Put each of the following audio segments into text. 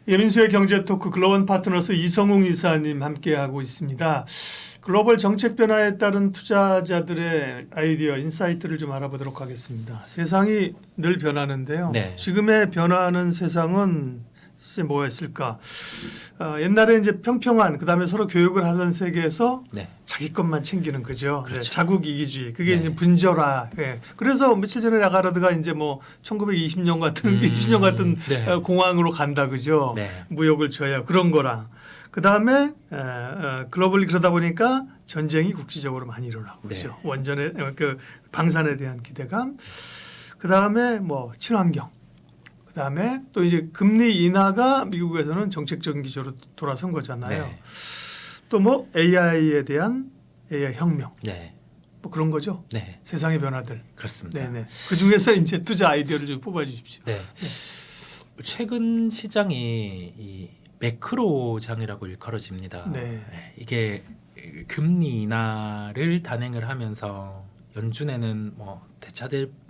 예민수의 경제토크 글로벌 파트너스 이성웅 이사님 함께하고 있습니다. 글로벌 정책 변화에 따른 투자자들의 아이디어, 인사이트를 좀 알아보도록 하겠습니다. 세상이 늘 변하는데요. 네. 지금의 변화하는 세상은 글쎄 뭐였을까? 옛날에 이제 평평한 그다음에 서로 교육을 하던 세계에서 네. 자기 것만 챙기는 거죠. 그렇죠. 네, 자국 이기주의. 그게 네. 이제 분절화. 예. 그래서 며칠 전에 라가르드가 이제 뭐 1920년 같은 20년 같은 네. 공황으로 간다 그죠. 네. 무역을 줘야 그런 거랑. 그다음에 글로벌리 그러다 보니까 전쟁이 국지적으로 많이 일어나고 네. 그죠. 원전의 그 방산에 대한 기대감. 그다음에 뭐 친환경. 그다음에 또 이제 금리 인하가 미국에서는 정책적인 기조로 돌아선 거잖아요. 네. 또 뭐 AI에 대한 AI 혁명. 네. 뭐 그런 거죠. 네. 세상의 변화들. 그렇습니다. 네네. 그 중에서 이제 투자 아이디어를 좀 뽑아주십시오. 네. 최근 시장이 이 매크로장이라고 일컬어집니다. 네. 이게 금리 인하를 단행을 하면서 연준에는 뭐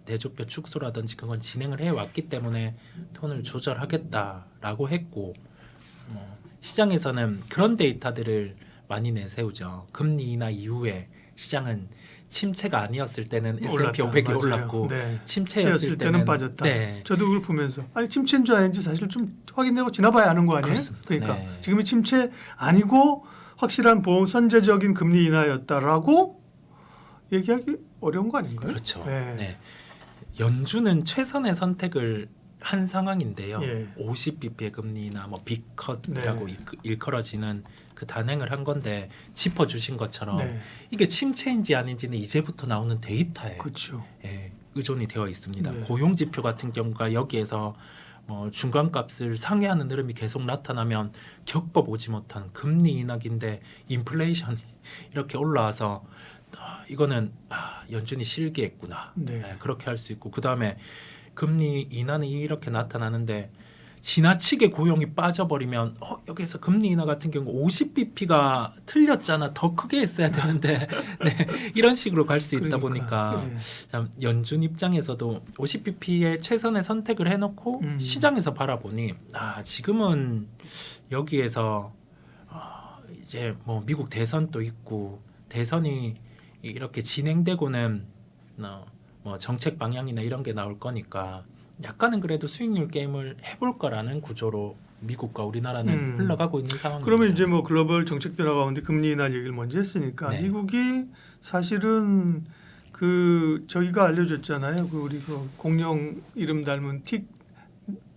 대조표 축소라든지 그건 진행을 해왔기 때문에 톤을 조절하겠다라고 했고 시장에서는 그런 데이터들을 많이 내세우죠. 금리 인하 이후에 시장은 침체가 아니었을 때는 S&P 500이 맞아요. 올랐고 네. 침체였을 때는 빠졌다. 네. 저도 그걸 보면서 아니 침체인지 아닌지 사실 좀 확인하고 지나봐야 아는 거 아니에요? 그렇습니다. 그러니까 네. 지금이 침체 아니고 확실한 보험 선제적인 금리 인하였다라고 얘기하기 어려운 거 아닌가요? 그렇죠. 네. 네. 연준은 최선의 선택을 한 상황인데요. 예. 50bp의 금리나 뭐 빅컷이라고 네. 일컬어지는 그 단행을 한 건데 짚어주신 것처럼 네. 이게 침체인지 아닌지는 이제부터 나오는 데이터에 그렇죠. 의존이 되어 있습니다. 네. 고용 지표 같은 경우가 여기에서 중간값을 상회하는 흐름이 계속 나타나면 겪어보지 못한 금리 인하기인데 인플레이션이 이렇게 올라와서 이거는 연준이 실기했구나. 네. 그렇게 할 수 있고 그 다음에 금리 인하는 이렇게 나타나는데 지나치게 고용이 빠져버리면 여기에서 금리 인하 같은 경우 50bp가 틀렸잖아. 더 크게 했어야 되는데 네, 이런 식으로 갈 수 있다 보니까 예. 참 연준 입장에서도 50bp의 최선의 선택을 해놓고 시장에서 바라보니 지금은 여기에서 이제 뭐 미국 대선도 있고 대선이 이렇게 진행되고는 뭐 정책 방향이나 이런 게 나올 거니까 약간은 그래도 수익률 게임을 해볼 거라는 구조로 미국과 우리나라는 흘러가고 있는 상황입니다. 그러면 이제 뭐 글로벌 정책 변화 가운데 금리 인하 얘기를 먼저 했으니까 네. 미국이 사실은 그 저희가 알려줬잖아요. 그 우리 그 공룡 이름 닮은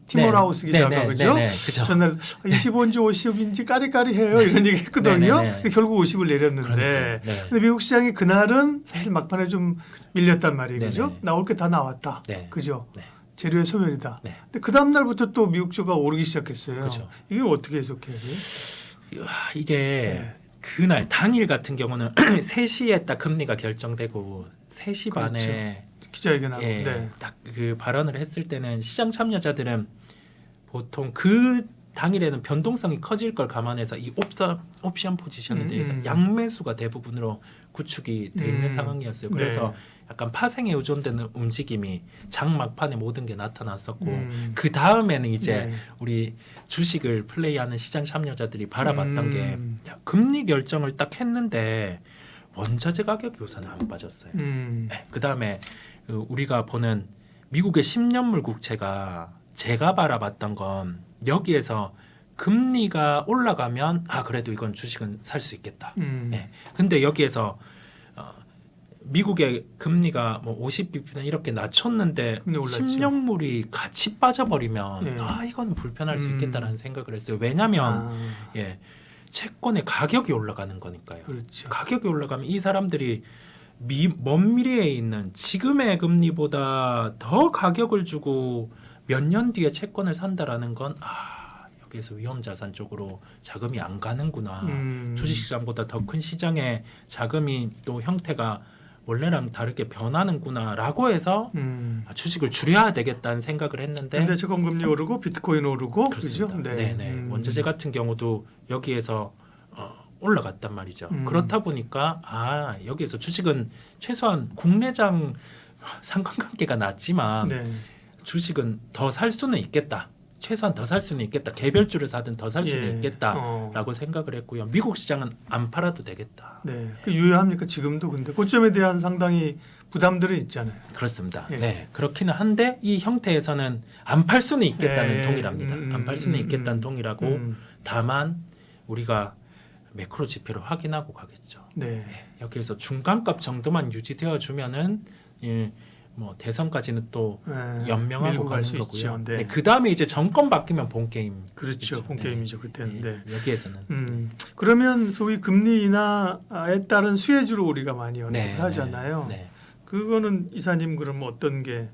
티모라우스 기자가 그죠? 그죠. 전날 25인지 50인지 까리까리해요 이런 얘기 했거든요. 근데 결국 50을 내렸는데 근데 미국 시장이 그날은 사실 막판에 좀 밀렸단 말이에요. 그죠? 나올 게 다 나왔다. 그죠? 재료의 소멸이다. 근데 그 다음 날부터 또 미국 주가 오르기 시작했어요. 그죠. 이게 어떻게 해석해야 돼요? 이게 그날 당일 같은 경우는 3시에 딱 금리가 결정되고 3시 반에 기자회견하고 딱 그 발언을 했을 때는 시장 참여자들은 보통 그 당일에는 변동성이 커질 걸 감안해서 이 옵션 포지션에 대해서 양매수가 대부분으로 구축이 돼 있는 상황이었어요. 그래서 약간 파생에 의존되는 움직임이 장 막판에 모든 게 나타났었고 그 다음에는 이제 우리 주식을 플레이하는 시장 참여자들이 바라봤던 게 금리 결정을 딱 했는데 원자재 가격이 우선 안 빠졌어요. 그 다음에 우리가 보는 미국의 10년물 국채가 제가 바라봤던 건 여기에서 금리가 올라가면 그래도 이건 주식은 살 수 있겠다. 근데 여기에서 미국의 금리가 뭐 50bp나 이렇게 낮췄는데 10년물이 같이 빠져버리면 이건 불편할 수 있겠다라는 생각을 했어요. 왜냐하면 채권의 가격이 올라가는 거니까요. 그렇죠. 가격이 올라가면 이 사람들이 먼 미래에 있는 지금의 금리보다 더 가격을 주고 몇 년 뒤에 채권을 산다라는 건 여기에서 위험자산 쪽으로 자금이 안 가는구나. 주식시장보다 더 큰 시장의 자금이 또 형태가 원래랑 다르게 변하는구나라고 해서 주식을 줄여야 되겠다는 생각을 했는데 근데 채권금리 오르고 비트코인 오르고 그렇습니다. 그죠? 네네. 원자재 같은 경우도 여기에서 올라갔단 말이죠. 그렇다 보니까 여기에서 주식은 최소한 국내장 상관관계가 낮지만 주식은 더 살 수는 있겠다. 최소한 더 살 수는 있겠다. 개별주를 사든 더 살 수는 있겠다라고 생각을 했고요. 미국 시장은 안 팔아도 되겠다. 네, 그 유효합니까 지금도? 근데 고점에 대한 상당히 부담들은 있잖아요. 그렇습니다. 예. 네, 그렇기는 한데 이 형태에서는 안 팔 수는 있겠다는 동일합니다. 안 팔 수는 있겠다는 동일하고 다만 우리가 매크로 지표를 확인하고 가겠죠. 네. 여기에서 중간값 정도만 유지되어 주면은 뭐 대선까지는 또 연명하고 가는 거고요. 네. 그 다음에 이제 정권 바뀌면 본 게임. 그렇죠. 본 게임이죠 그때는. 네. 여기에서는. 그러면 소위 금리 인하에 따른 수혜주로 우리가 많이 언급을 하잖아요. 네. 그거는 이사님 그럼 어떤 게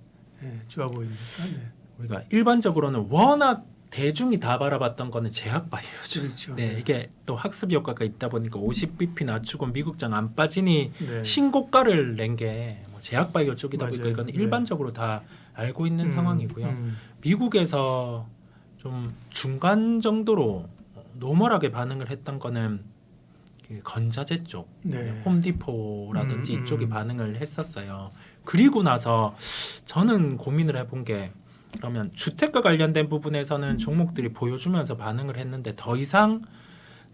좋아 보입니까? 네. 우리가 일반적으로는 워낙 대중이 다 바라봤던 거는 제약 바이오죠. 그렇죠. 네, 이게 또 학습 효과가 있다 보니까 50bp 낮추고 미국장 안 빠지니 네. 신고가를 낸 게 제약 바이오 쪽이다 보니까 맞아요. 이건 네. 일반적으로 다 알고 있는 상황이고요. 미국에서 좀 중간 정도로 노멀하게 반응을 했던 거는 그 건자재 쪽, 네. 홈디포라든지 이쪽이 반응을 했었어요. 그리고 나서 저는 고민을 해본 게 그러면 주택과 관련된 부분에서는 종목들이 보여주면서 반응을 했는데 더 이상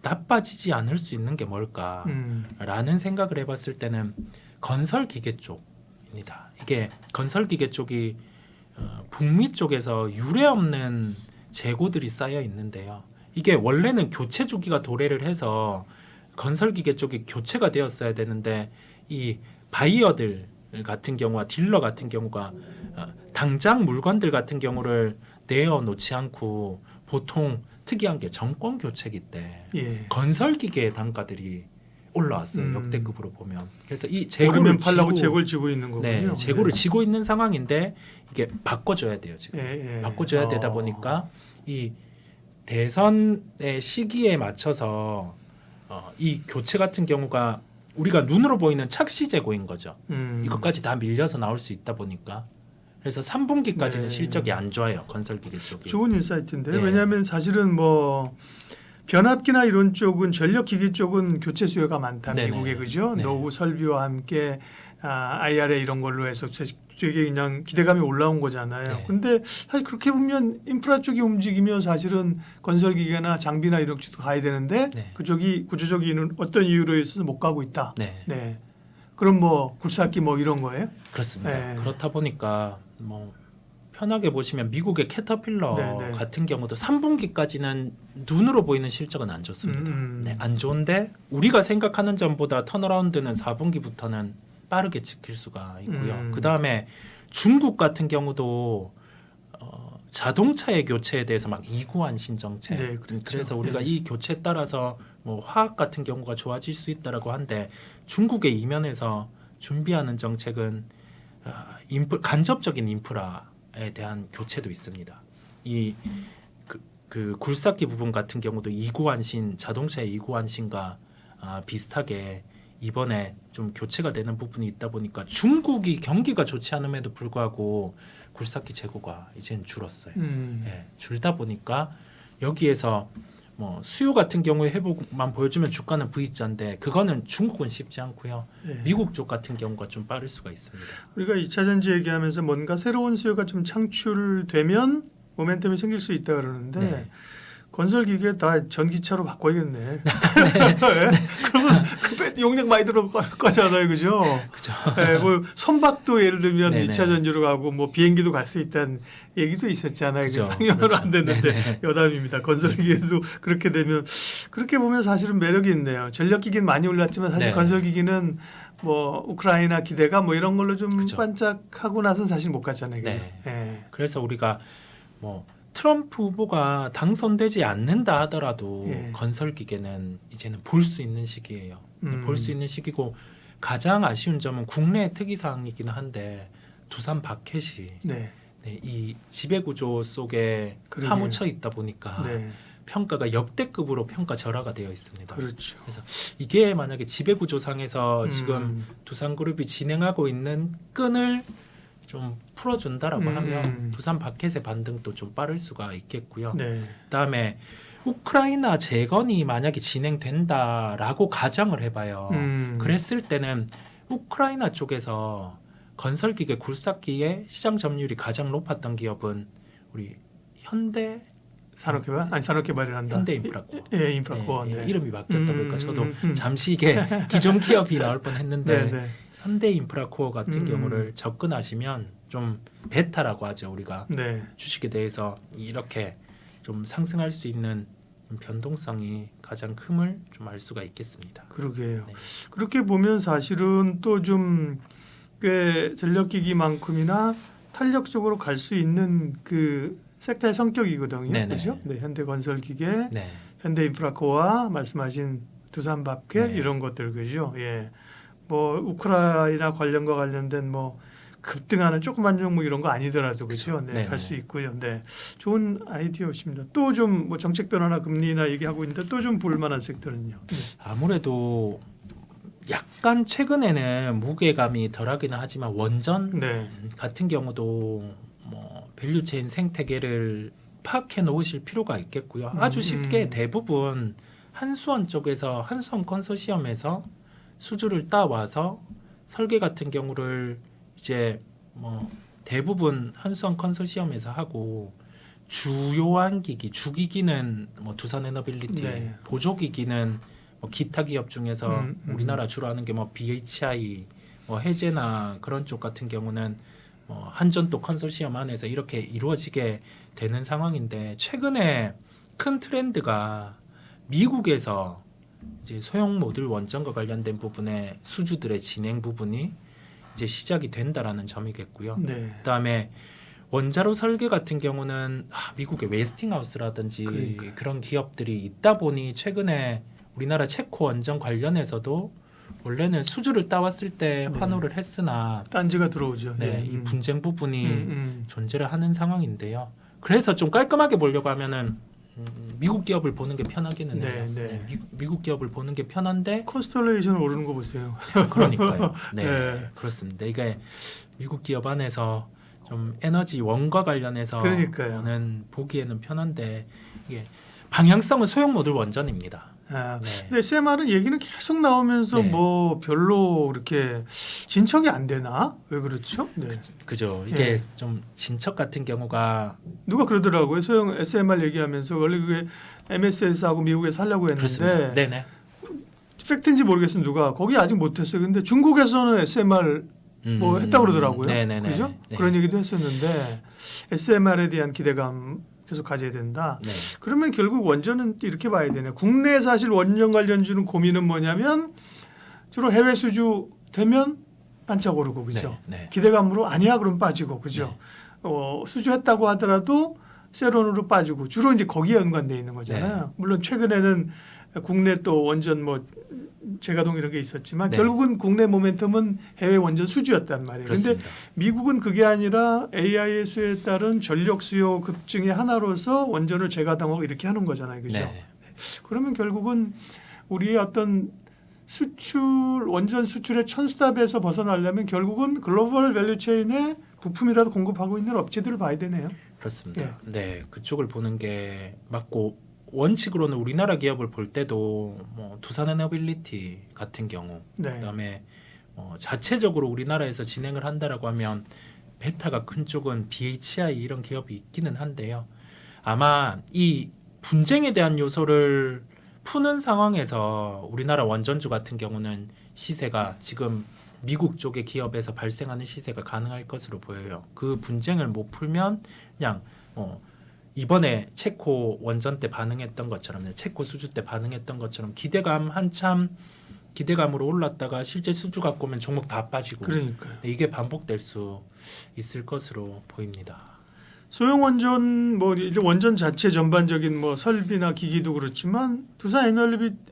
나빠지지 않을 수 있는 게 뭘까라는 생각을 해봤을 때는 건설기계 쪽입니다. 이게 건설기계 쪽이 북미 쪽에서 유례 없는 재고들이 쌓여 있는데요. 이게 원래는 교체 주기가 도래를 해서 건설기계 쪽이 교체가 되었어야 되는데 이 바이어들 같은 경우와 딜러 같은 경우가 당장 물건들 같은 경우를 내어놓지 않고 보통 특이한 게 정권 교체기 때 건설기계의 단가들이 올라왔어요. 역대급으로 보면. 그래서 이 재고를 팔라고 재고를 지고 있는 거군요. 네, 재고를 지고 있는 상황인데 이게 바꿔줘야 돼요. 지금 바꿔줘야 되다 보니까 이 대선의 시기에 맞춰서 이 교체 같은 경우가 우리가 눈으로 보이는 착시 재고인 거죠. 이것까지 다 밀려서 나올 수 있다 보니까 그래서 3분기까지는 실적이 안 좋아요. 건설기계 쪽이. 좋은 인사이트인데요. 왜냐하면 사실은 뭐 변압기나 이런 쪽은 전력기기 쪽은 교체 수요가 많다. 미국에 그죠? 노후 설비와 함께 IRA 이런 걸로 해서 되게 그냥 기대감이 올라온 거잖아요. 근데 사실 그렇게 보면 인프라 쪽이 움직이면 사실은 건설기계나 장비나 이런 쪽도 가야 되는데 그쪽이 구조적인 어떤 이유로 있어서 못 가고 있다. 네. 그럼 뭐 굴삭기 뭐 이런 거예요? 그렇습니다. 그렇다 보니까 뭐 편하게 보시면 미국의 캐터필러 같은 경우도 3분기까지는 눈으로 보이는 실적은 안 좋습니다. 안 좋은데 우리가 생각하는 점보다 턴어라운드는 4분기부터는 빠르게 지킬 수가 있고요. 그 다음에 중국 같은 경우도 자동차의 교체에 대해서 막 이구안신 정책. 그렇죠. 그래서 우리가 이 교체에 따라서 뭐 화학 같은 경우가 좋아질 수 있다라고 한데 중국의 이면에서 준비하는 정책은 간접적인 인프라에 대한 교체도 있습니다. 그 굴삭기 부분 같은 경우도 이구안신 자동차의 이구안신과 비슷하게 이번에 좀 교체가 되는 부분이 있다 보니까 중국이 경기가 좋지 않음에도 불구하고 굴삭기 재고가 이제는 줄었어요. 줄다 보니까 여기에서 뭐 수요 같은 경우에 회복만 보여주면 주가는 V자인데 그거는 중국은 쉽지 않고요. 미국 쪽 같은 경우가 좀 빠를 수가 있습니다. 우리가 2차 전지 얘기하면서 뭔가 새로운 수요가 좀 창출되면 모멘텀이 생길 수 있다 그러는데 건설기계 다 전기차로 바꿔야겠네. 그러면 용량 많이 들어갈 거잖아요, 그죠? 뭐 선박도 예를 들면 2차 전지로 가고 뭐 비행기도 갈 수 있다는 얘기도 있었잖아요. 상용으로 안 됐는데 여담입니다. 건설기계도 그렇게 되면 그렇게 보면 사실은 매력이 있네요. 전력기기는 많이 올랐지만 사실 건설기기는 뭐 우크라이나 기대가 뭐 이런 걸로 좀 반짝하고 나서는 사실 못 갔잖아요. 그죠? 그래서 우리가 뭐 트럼프 후보가 당선되지 않는다 하더라도 건설기계는 이제는 볼 수 있는 시기예요. 볼 수 있는 시기고 가장 아쉬운 점은 국내 특이사항이긴 한데 두산 바켓이 이 지배구조 속에 파묻혀 있다 보니까 평가가 역대급으로 평가절하가 되어 있습니다. 그렇죠. 그래서 이게 만약에 지배구조상에서 지금 두산그룹이 진행하고 있는 끈을 좀 풀어준다라고 하면 두산 바켓의 반등도 좀 빠를 수가 있겠고요. 그다음에 우크라이나 재건이 만약에 진행된다라고 가정을 해봐요. 그랬을 때는 우크라이나 쪽에서 건설기계 굴삭기의 시장 점유율이 가장 높았던 기업은 우리 현대 산업개발? 아니 산업개발이란다. 현대인프라코어. 예, 인프라코어. 네, 네. 이름이 바뀌었다 보니까 저도 잠시 이게 기존 기업이 나올 뻔했는데 네, 네. 현대인프라코어 같은 경우를 접근하시면 좀 베타라고 하죠. 우리가 네. 주식에 대해서 이렇게 좀 상승할 수 있는 변동성이 가장 큼을 좀 알 수가 있겠습니다. 그러게요. 네. 그렇게 보면 사실은 또 좀 꽤 전력기기만큼이나 탄력적으로 갈 수 있는 그 섹터의 성격이거든요. 네네. 그렇죠? 네, 현대건설기계, 네, 현대인프라코어와 말씀하신 두산밥켓 네. 이런 것들 그죠? 예. 뭐 우크라이나 관련과 관련된 뭐 급등하는 조그만 종목 이런 거 아니더라도 그죠? 네, 네네. 갈 수 있고요. 네, 좋은 아이디어십니다. 또 좀 뭐 정책 변화나 금리나 얘기하고 있는데 또 좀 볼만한 섹터는요. 네. 아무래도 약간 최근에는 무게감이 덜하기는 하지만 원전 네. 같은 경우도 뭐 밸류체인 생태계를 파악해 놓으실 필요가 있겠고요. 아주 쉽게 대부분 한수원 쪽에서 한수원 컨소시엄에서 수주를 따와서 설계 같은 경우를 이제 뭐 대부분 한수원 컨소시엄에서 하고 주요한 기기, 주기기는 뭐 두산에너빌리티, 네. 보조기기는 뭐 기타 기업 중에서 우리나라 주로 하는 게 뭐 BHI, 뭐 해제나 그런 쪽 같은 경우는 뭐 한전도 컨소시엄 안에서 이렇게 이루어지게 되는 상황인데 최근에 큰 트렌드가 미국에서 이제 소형 모듈 원전과 관련된 부분의 수주들의 진행 부분이 이제 시작이 된다라는 점이겠고요. 네. 그다음에 원자로 설계 같은 경우는 미국의 웨스팅하우스라든지 그러니까요. 그런 기업들이 있다 보니 최근에 우리나라 체코 원전 관련해서도 원래는 수주를 따왔을 때 네. 환호를 했으나 딴지가 들어오죠. 네, 이 분쟁 부분이 음. 존재를 하는 상황인데요. 그래서 좀 깔끔하게 보려고 하면은 미국 기업을 보는 게 편하기는 네, 해요. 네. 미국 기업을 보는 게 편한데 컨스텔레이션 오르는 거 보세요. 그러니까요. 네, 네. 그렇습니다. 이게 미국 기업 안에서 좀 에너지 원과 관련해서 그러니까요. 는 보기에는 편한데 이게 방향성은 소형 모듈 원전입니다. 아, 네. 근데 SMR은 얘기는 계속 나오면서 네. 뭐 별로 그렇게 진척이 안 되나? 왜 그렇죠? 네. 그죠. 이게 예. 좀 진척 같은 경우가 누가 그러더라고요. 소형 SMR 얘기하면서 원래 그게 MSS하고 미국에서 하려고 그렇습니다. 했는데 네네. 팩트인지 모르겠어요. 누가 거기 아직 못했어요. 근데 중국에서는 SMR 뭐 했다고 그러더라고요. 네네네. 그죠? 네. 그런 얘기도 했었는데 SMR에 대한 기대감 계속 가져야 된다. 네. 그러면 결국 원전은 이렇게 봐야 되네. 국내 사실 원전 관련주는 고민은 뭐냐면 주로 해외 수주 되면 반짝 오르고 그죠. 네. 네. 기대감으로 아니야 그럼 빠지고 그죠. 수주했다고 하더라도 세론으로 빠지고 주로 이제 거기에 연관돼 있는 거잖아요. 네. 물론 최근에는 국내 또 원전 뭐 재가동 이런 게 있었지만 네. 결국은 국내 모멘텀은 해외 원전 수주였단 말이에요. 그런데 그렇습니다. 미국은 그게 아니라 AI 수요에 따른 전력 수요 급증의 하나로서 원전을 재가동하고 이렇게 하는 거잖아요. 그죠? 네. 그러면 결국은 우리의 어떤 수출 원전 수출의 천수답에서 벗어나려면 결국은 글로벌 밸류체인에 부품이라도 공급하고 있는 업체들을 봐야 되네요. 그렇습니다. 예. 네, 그쪽을 보는 게 맞고 원칙으로는 우리나라 기업을 볼 때도 뭐 두산에너빌리티 같은 경우, 네. 그다음에 자체적으로 우리나라에서 진행을 한다라고 하면 베타가 큰 쪽은 BHI 이런 기업이 있기는 한데요. 아마 이 분쟁에 대한 요소를 푸는 상황에서 우리나라 원전주 같은 경우는 시세가 지금 미국 쪽의 기업에서 발생하는 시세가 가능할 것으로 보여요. 그 분쟁을 못 풀면 그냥 이번에 체코 원전 때 반응했던 것처럼 체코 수주 때 반응했던 것처럼 기대감 한참 기대감으로 올랐다가 실제 수주 갖고 오면 종목 다 빠지고 그러니까요. 이게 반복될 수 있을 것으로 보입니다. 소형 원전 뭐 이제 원전 자체 전반적인 뭐 설비나 기기도 그렇지만 두산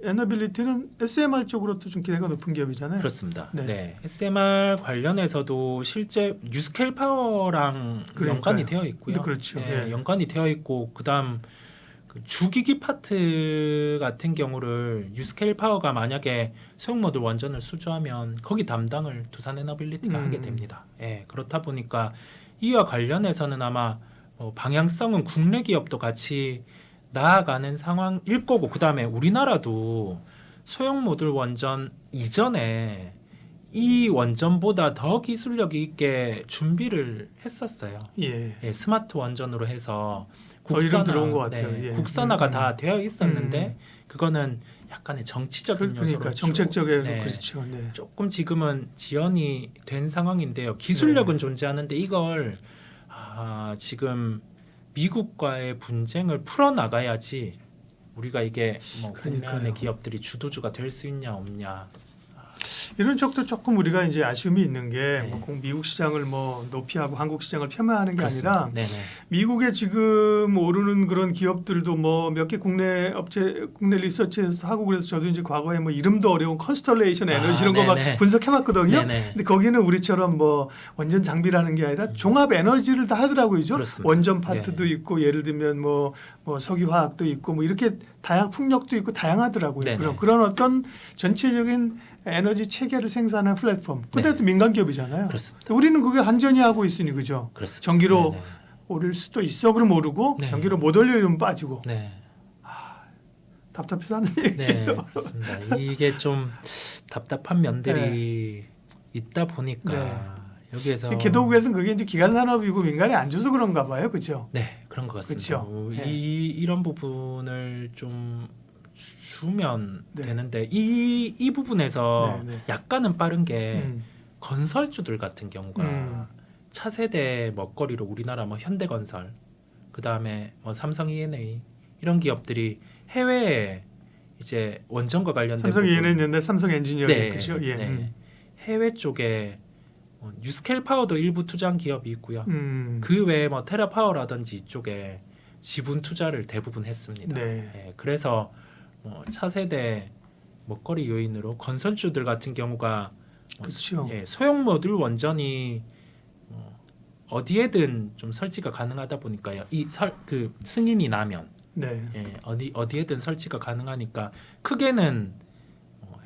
에너빌리티는 SMR 쪽으로도 좀 기대가 높은 기업이잖아요. 그렇습니다. 네. 네. SMR 관련해서도 실제 뉴스케일 파워랑 그러니까요. 연관이 되어 있고요. 그렇죠. 네, 예. 연관이 되어 있고 그다음 그 주기기 파트 같은 경우를 뉴스케일 파워가 만약에 소형 모듈 원전을 수주하면 거기 담당을 두산 에너빌리티가 하게 됩니다. 예, 그렇다 보니까 이와 관련해서는 아마 방향성은 국내 기업도 같이 나아가는 상황일 거고 그다음에 우리나라도 소형 모듈 원전 이전에 이 원전보다 더 기술력이 있게 준비를 했었어요. 예. 예, 스마트 원전으로 해서 이름 들어온 것 같아요. 네, 예. 국산화가 다 되어 있었는데 그거는 약간의 정치적인 그러니까 요소로 정책적인 네, 그렇죠. 네. 조금 지금은 지연이 된 상황인데요. 기술력은 존재하는데 이걸 지금 미국과의 분쟁을 풀어 나가야지 우리가 이게 뭐 국내 안의 기업들이 주도주가 될 수 있냐 없냐. 이런 쪽도 조금 우리가 이제 아쉬움이 있는 게 네. 뭐 미국 시장을 뭐 도피하고 한국 시장을 폄하하는 게 그렇습니다. 아니라 네네. 미국에 지금 오르는 그런 기업들도 뭐 몇 개 국내 업체, 국내 리서치에서 하고 그래서 저도 이제 과거에 뭐 이름도 어려운 컨스텔레이션 에너지 이런 거 막 네네. 분석해봤거든요. 네네. 근데 거기는 우리처럼 뭐 완전 장비라는 게 아니라 종합 에너지를 다 하더라고요. 그죠? 그렇습니다. 원전 파트도 네. 있고 예를 들면 뭐 석유화학도 있고 뭐 이렇게 풍력도 있고 다양하더라고요. 네네. 그런 어떤 전체적인 에너지 체계를 생산하는 플랫폼. 그때도 네. 민간 기업이잖아요. 그렇습니다. 우리는 그게 한전이 하고 있으니 그죠? 그렇습니다. 전기로 네네. 오를 수도 있어 그럼 오르고 네. 전기로 못 올려 이러면 빠지고 네. 답답해서 하는 네, 얘기예요. 그렇습니다. 이게 좀 답답한 면들이 있다 보니까 네. 여기에서 개도국에서는 그게 이제 기간 산업이고 민간이 안 줘서 그런가 봐요. 그죠? 네, 그런 것 같습니다. 그렇죠. 네. 이런 부분을 좀 주면 네. 되는데 이 부분에서 네, 네. 약간은 빠른 게 음. 건설주들 같은 경우가 차세대 먹거리로 우리나라 뭐 현대건설, 그 다음에 뭐 삼성 E&A 이런 기업들이 해외에 이제 원전과 관련된 삼성 EN은 옛날 삼성 엔지니어링 네, 그죠? 예. 네. 해외 쪽에 뉴스케일 파워도 일부 투자한 기업이 있고요. 그 외에 뭐 테라파워라든지 이쪽에 지분 투자를 대부분 했습니다. 네. 네, 그래서 차세대 먹거리 요인으로 건설주들 같은 경우가 그렇죠. 소형 모듈 원전이 어디에든 좀 설치가 가능하다 보니까요. 그 승인이 나면 네. 어디에든 설치가 가능하니까 크게는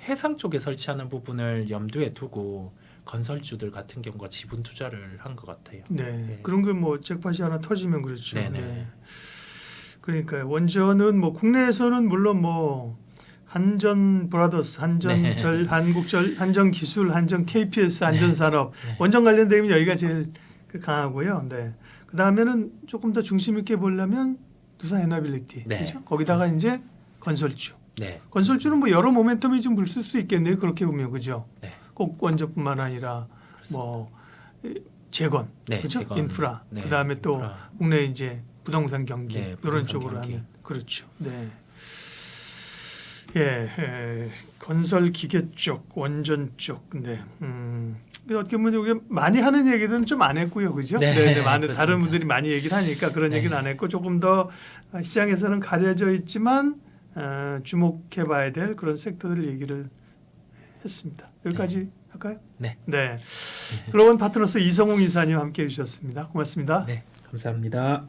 해상 쪽에 설치하는 부분을 염두에 두고 건설주들 같은 경우가 지분 투자를 한 것 같아요. 네. 네. 그런 게 뭐 잭팟이 하나 터지면 그렇죠. 네네. 네. 그러니까 원전은 뭐 국내에서는 물론 뭐 한전 브라더스, 한전철, 한국철, 한전기술, 한전 KPS, 한전산업 네. 원전 관련되면 여기가 제일 강하고요. 네. 그 다음에는 조금 더 중심 있게 보려면 두산 에너빌리티, 네. 그렇죠? 거기다가 이제 건설주. 네. 건설주는 뭐 여러 모멘텀이 좀 불 수 있겠네요. 그렇게 보면 그죠? 네. 꼭 원전뿐만 아니라 뭐 재건, 네, 그렇죠? 재건. 인프라. 네, 그 다음에 또 인프라. 국내 이제 부동산 경기 네, 이런 부동산 쪽으로 경기. 하면 그렇죠. 네. 건설 기계 쪽, 원전 쪽, 네. 어떻게 보면 이게 많이 하는 얘기들은 좀 안 했고요, 그죠? 네, 많은 그렇습니다. 다른 분들이 많이 얘기를 하니까 그런 네. 얘기는 안 했고 조금 더 시장에서는 가려져 있지만 주목해봐야 될 그런 섹터들 얘기를 했습니다. 여기까지 할까요? 네. 네. 글로벌 파트너스 이성웅 이사님 함께해 주셨습니다. 고맙습니다. 네, 감사합니다.